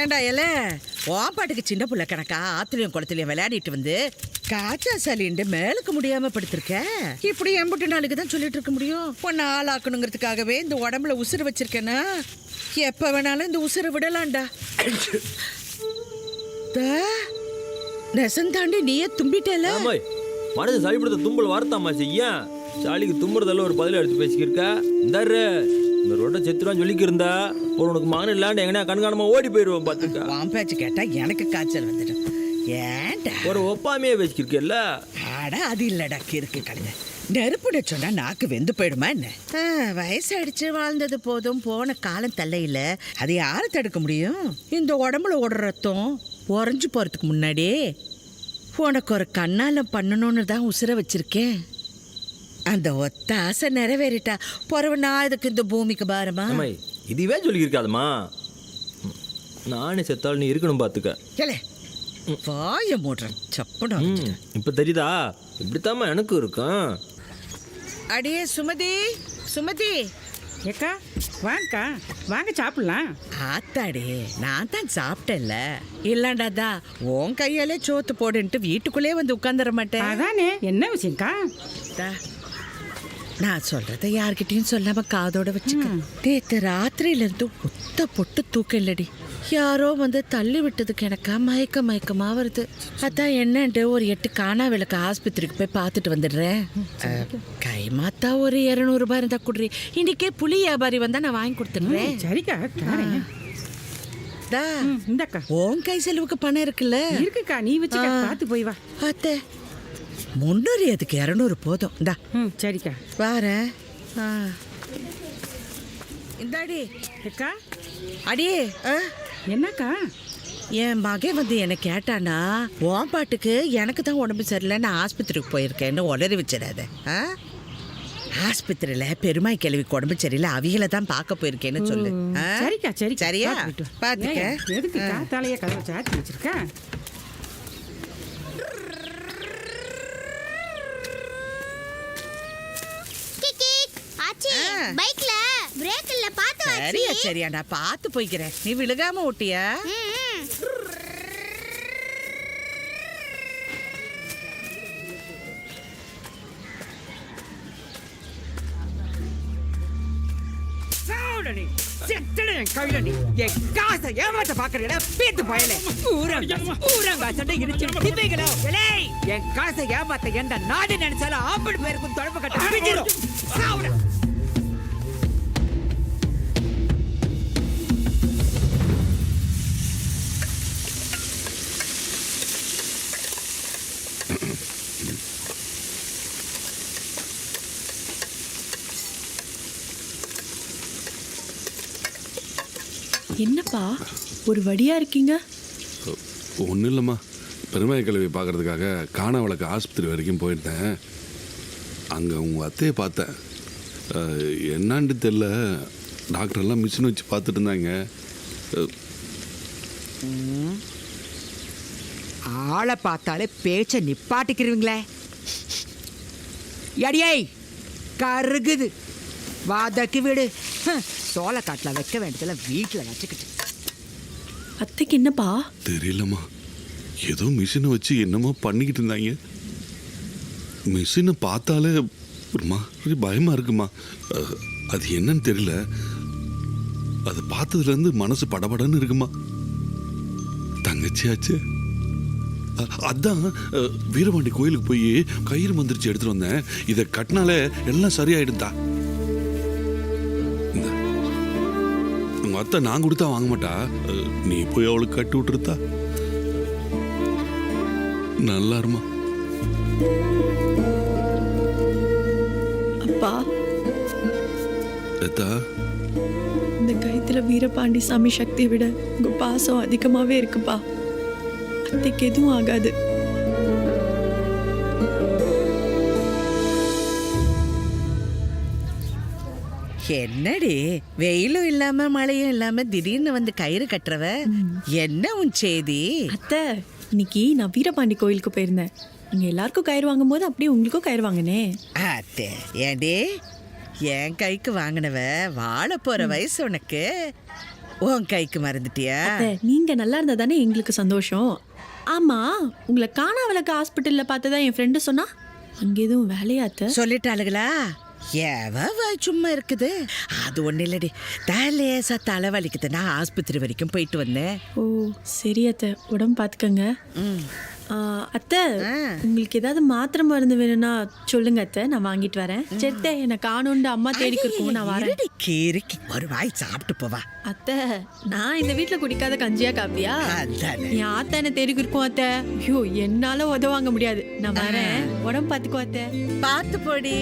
ஏண்டா எல பாட்டுக்கு சின்ன புள்ள கணக்கா ஆத்துலயும் குளத்துலயும் விளையாடிட்டு வந்து காய்ச்சா சளிண்டு மேலுக்கு முடியாம படுத்திருக்க. இப்படி எம்புட்டு நாளுக்கு தான் சொல்லிட்டு இருக்க முடியும்? பொண்ணு ஆளாக்கணுங்கிறதுக்காகவே இந்த உடம்புல உசுறு வச்சிருக்கேன்னா எப்ப வேணாலும் இந்த உசுறு விடலாம்டா. நெசந்தாண்டி நீயே தும்பிட்டல. மனசு சளிப்படுத்த தும்பல் வார்த்தாமா செய்ய சாலிக்கு தும்புறதெல்லாம் ஒரு பதில் எடுத்து பேசிக்கிருக்கா. இந்த ரோட்டை செத்துறான்னு சொல்லிக்கு இருந்தா உனக்கு மகன் இல்லாண்டு எங்கன்னா கண்காணமா ஓடி போயிடுவோம். பார்த்துக்கா வான் பேச்சு கேட்டா எனக்கு காய்ச்சல் வந்துடும். ஏன்டா ஒரு ஒப்பாமையே வச்சுக்கிருக்கல? ஆடா அது இல்லடா கிறுக்கு கழுத. நெருப்புட சொன்னா நாக்கு வெந்து போயிடுமா என்ன? வயசாயிடுச்சு, வாழ்ந்தது போதும், போன காலம் தள்ளையில அது யாரு தடுக்க முடியும்? இந்த உடம்புல ஓடுற ரத்தம் உறைஞ்சு போறதுக்கு முன்னாடி உனக்கு ஒரு கண்ணாலம் பண்ணணும்னு தான் உசுர வச்சிருக்கேன். அந்த ஒத்த ஆசை நிறைவேறிட்டா பிறவு நான் இதுக்கு இந்த பூமிக்கு பாரமா? இதுவே சொல்லியிருக்காதம்மா. நானே செத்தால் நீ இருக்கணும். பார்த்துக்க வாய மூடுறேன் சப்படம். இப்ப தெரியுதா? இப்படித்தாம்மா எனக்கும் இருக்கும். அடியே சுமதி, சுமதி ஏக்கா வாங்கக்கா, வாங்க சாப்பிடலாம். ஆத்தாடி நான் தான் சாப்பிட்டேன்ல. இல்லண்டாதா உன் கையாலே சோத்து போடுன்ட்டு வீட்டுக்குள்ளே வந்து உட்காந்துட மாட்டேன். அதானே, என்ன விஷயம்க்கா? நான் சொல்றத யார்கிட்டயும் சொல்லாம காதோட வச்சுக்க. நேத்து ராத்திரியில இருந்து ஒத்த பொட்டு தூக்கம் இல்லடி. யாரோ வந்து தள்ளி விட்டதுக்கு எனக்கா மயக்கமா வருது. அதான் என்னன்ட்டு ஒரு 8 காணா விளக்கு ஆஸ்பத்திரிக்கு போய் பார்த்துட்டு வந்துடுறேன். கைமாத்தா ஒரு 200 ரூபாய் இருந்தா குடுறி. இன்னைக்கே புளி வியாபாரி வந்தா நான் வாங்கி கொடுத்துடுறேன். சரிக்கா. இந்தக்கா உன் கை செலவுக்கு பணம் இருக்குல்ல? இருக்குக்கா, நீ வச்சுக்க, பார்த்து போய் வா. அத்தை 300 அதுக்கு 200 போதும். இந்தா சரிக்கா வாரேன். இந்தாடி ஏக்கா. அடியே என்னக்கா? என் மகன் வந்து என்ன கேட்டானா உன் பாட்டுக்கு எனக்கு தான் உடம்பு சரியில்லைன்னு ஆஸ்பத்திரிக்கு போயிருக்கேன்னு உளறி வச்சிடாத. ஆஸ்பத்திரியில பெருமாய் கிழவிக்கு உடம்பு சரியில்லை, அவிகளை தான் பார்க்க போயிருக்கேன்னு சொல்லு. சரிக்கா சரி. சரியா? பாத்துக்க. எதுக்கு காத்தாலேயே கதவை சாத்தி வச்சிருக்க? பைக்ல பிரேக் இல்ல, பாத்து வா. சரியா சரியா, நான் பாத்து போய்க்கிறேன். நீ விழுகாம ஓட்டியா? ஏமாத்த பாக்குறீங்களா? பேத்து பயலே ஊரங்காசட்டை இடிச்சு திப்பீங்களோ? என் காசை ஏமாத்த எந்த நாடு நினைச்சாலும் ஆம்பளை பேருக்கும் தொடர்பு கட்ட. என்னப்பா ஒரு வழியா இருக்கீங்க? ஒன்றும் இல்லைம்மா, பெருமாள் கிழவி பார்க்கறதுக்காக காணாவளக்கு ஆஸ்பத்திரி வரைக்கும் போயிருந்தேன். அங்கே உங்கள் அத்தையை பார்த்தேன். என்னான்னு தெரில, டாக்டர்லாம் மிஷின் வச்சு பார்த்துட்டு இருந்தாங்க. ஆளை பார்த்தாலே பேச்ச நிப்பாட்டிக்கிறீங்களே. எடியை கருகுது, வாதக்கு வீடு சோளக்காட்டில் வைக்க வேண்டியதில்ல, வீட்டில் வச்சுக்கிட்டு. அத்தைக்கு என்னப்பா? தெரியலம்மா, ஏதோ மிஷினை வச்சு என்னமோ பண்ணிக்கிட்டு இருந்தாங்க. மிஷினை பார்த்தாலே ஒரு மாதிரி பயமாக இருக்குமா. அது என்னன்னு தெரியல, அதை பார்த்ததுலேருந்து மனசு படபடன்னு இருக்குமா. தங்கச்சியாச்சு. அதான் வீரபாண்டி கோயிலுக்கு போய் கயிறு மந்திரிச்சு எடுத்துட்டு வந்தேன். இதை கட்டினாலே எல்லாம் சரியாயிடுதா. உங்க அத்தை நான் கொடுத்தா வாங்க மாட்டா, நீ போய் அவளுக்கு கட்டி விட்டுருத்தா. நல்லா இருமா. அப்பா எத்தா, இந்த கயித்துல வீரபாண்டி சாமி சக்தியை விட உங்க பாசம் அதிகமாவே இருக்குப்பா. அத்தைக்கு எதுவும் ஆகாது. என்னடி வெயிலும் இல்லாம மழையும் இல்லாம திடீர்னு வந்து கயிறு கட்டுறவ, என்ன உன் செய்தி? அத்தை, இன்னைக்கு நான் வீரபாண்டி கோயிலுக்கு போயிருந்தேன். இங்க எல்லாருக்கும் கயிறு வாங்கும் போது அப்படியே உங்களுக்கும் கயிறு வாங்கினே. அத்தே ஏண்டி என் கைக்கு வாங்கினவ வாழ போற வயசு உனக்கு. உன் கைக்கு மறந்துட்டியா? அத்தை, நீங்க நல்லா இருந்தா தானே எங்களுக்கு சந்தோஷம். ஆமா, உங்களை காணாவளுக்கு ஹாஸ்பிட்டல்ல பார்த்ததா என் ஃப்ரெண்டு சொன்னா. அங்க எதுவும் வேலையா அத்தை? சொல்லிட்டாளுங்களா? சும்மா இருக்குது. அது ஒண்ணு இல்லடி, லேசா தலைவலிக்குது. நான் ஆஸ்பத்திரி வரைக்கும் போயிட்டு வந்தேன். ஓ சரி அத்தை, உடம்பு பார்த்துக்கங்க. அத்தை, உங்களுக்கு ஏதாவது மாத்திரை மருந்து வேணும்னா சொல்லுங்க அத்தை, நான் வாங்கிட்டு வரேன். செத்த என்னை காணுண்டு அம்மா தேடிக்கு இருக்கும், நான் வரேன். இருடி, கீரிக்கு ஒரு வாய் சாப்பிட்டு போவா. அத்தை, நான் இந்த வீட்ல குடிக்காத கஞ்சியா காப்பியா? அதானே. என் ஆத்தா என்ன தேடிக்கு இருக்கும் அத்தை. ஐயோ, என்னால உதவாங்க முடியாது. நான் வரேன், உடம்பு பார்த்துக்கோ அத்தை. பார்த்து போடி.